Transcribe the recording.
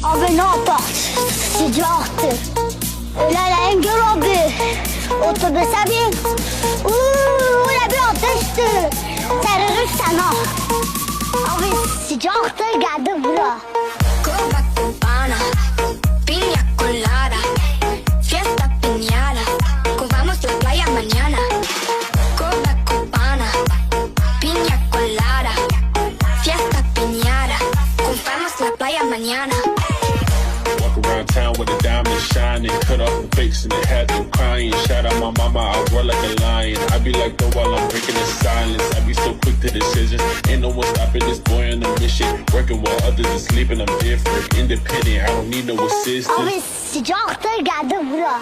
Abi ne yapar? Sıcaktı. Öğlen gör abi. Otobüse bin. Öyle bir ateşti. Terörist ha. Abi sıcaktı geldi bura. Copa cubana, piña colada, fiesta piñada, cubamos la playa mañana. Copa cubana, piña colada, fiesta piñada, cubamos la playa mañana. Walk around town with a diamond shining, cut off the face and it had them crying. Shout out my mama, I roar like a lion. I be like though while I'm breaking the silence. I be so quick to decisions. Ain't no one stopping this boy on a mission. Working while others are sleeping, I'm different, independent. I don't need no assistance. Abi sıcaktı geldi bura.